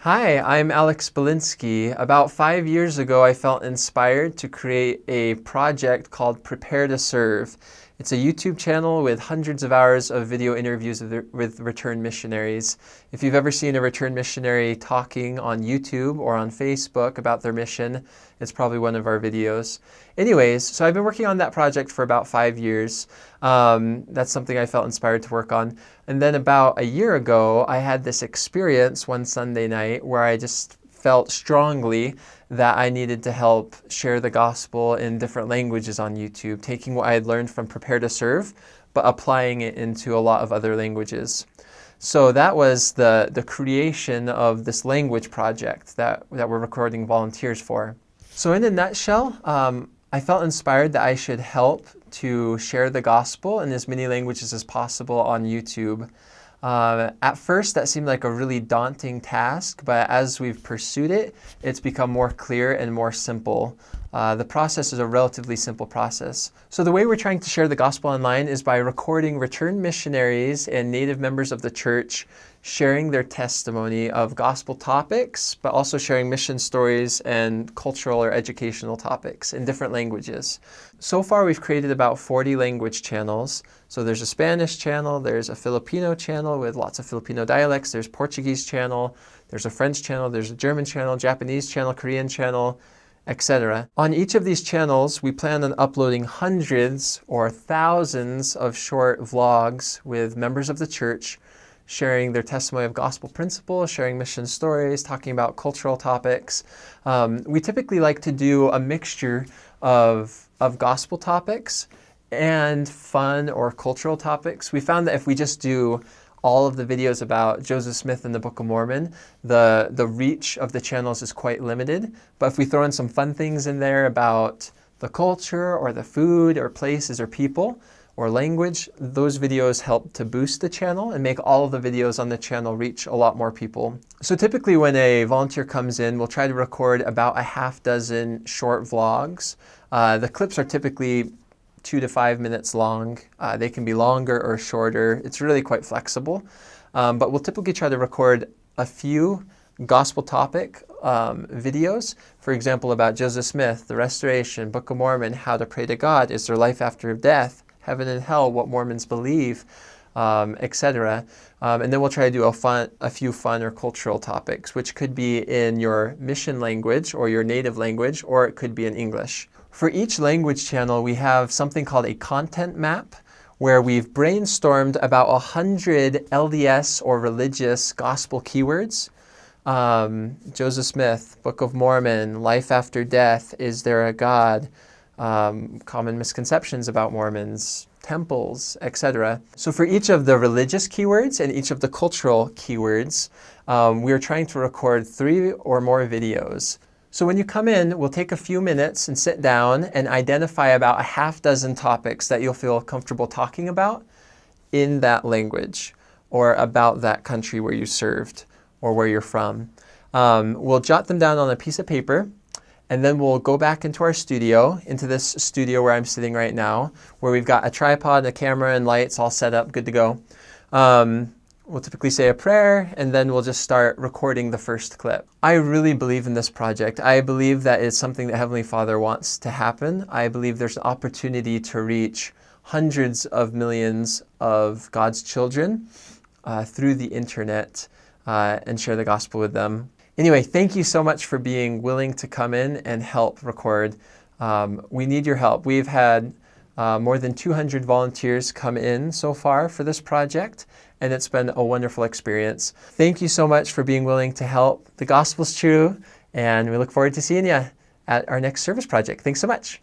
Hi, I'm Alex Belinsky. About 5 years ago, I felt inspired to create a project called Prepare to Serve. It's a YouTube channel with hundreds of hours of video interviews with returned missionaries. If you've ever seen a returned missionary talking on YouTube or on Facebook about their mission, it's probably one of our videos. Anyways, so I've been working on that project for about 5 years. That's something I felt inspired to work on. And then about a year ago, I had this experience one Sunday night where I just felt strongly that I needed to help share the gospel in different languages on YouTube, taking what I had learned from Prepare to Serve, but applying it into a lot of other languages. So that was the creation of this language project that we're recording volunteers for. So in a nutshell, I felt inspired that I should help to share the gospel in as many languages as possible on YouTube. At first, that seemed like a really daunting task, but as we've pursued it, it's become more clear and more simple. The process is a relatively simple process. So the way we're trying to share the gospel online is by recording returned missionaries and native members of the church sharing their testimony of gospel topics, but also sharing mission stories and cultural or educational topics in different languages. So far, we've created about 40 language channels. So there's a Spanish channel, there's a Filipino channel with lots of Filipino dialects, there's Portuguese channel, there's a French channel, there's a German channel, Japanese channel, Korean channel, etc. On each of these channels, we plan on uploading hundreds or thousands of short vlogs with members of the church sharing their testimony of gospel principles, sharing mission stories, talking about cultural topics. We typically like to do a mixture of gospel topics and fun or cultural topics. We found that if we just do all of the videos about Joseph Smith and the Book of Mormon, the reach of the channels is quite limited. But if we throw in some fun things in there about the culture or the food or places or people or language, those videos help to boost the channel and make all of the videos on the channel reach a lot more people. So typically when a volunteer comes in, we'll try to record about a half dozen short vlogs. The clips are typically 2 to 5 minutes long. They can be longer or shorter. It's really quite flexible. But we'll typically try to record a few gospel topic videos, for example, about Joseph Smith, the Restoration, Book of Mormon, how to pray to God, is there life after death, heaven and hell, what Mormons believe, etc. And then we'll try to do a few fun or cultural topics, which could be in your mission language or your native language, or it could be in English. For each language channel, we have something called a content map, where we've brainstormed about 100 LDS or religious gospel keywords. Joseph Smith, Book of Mormon, life after death, is there a God, common misconceptions about Mormons, temples, etc. So for each of the religious keywords and each of the cultural keywords, we're trying to record 3 or more videos. So when you come in, we'll take a few minutes and sit down and identify about a half dozen topics that you'll feel comfortable talking about in that language or about that country where you served or where you're from. We'll jot them down on a piece of paper, and then we'll go back into our studio, into this studio where I'm sitting right now, where we've got a tripod, a camera, and lights all set up, good to go. We'll typically say a prayer, and then we'll just start recording the first clip. I really believe in this project. I believe that it's something that Heavenly Father wants to happen. I believe there's an opportunity to reach hundreds of millions of God's children through the internet and share the gospel with them. Anyway, thank you so much for being willing to come in and help record. We need your help. We've had more than 200 volunteers come in so far for this project, and it's been a wonderful experience. Thank you so much for being willing to help. The gospel's true, and we look forward to seeing you at our next service project. Thanks so much.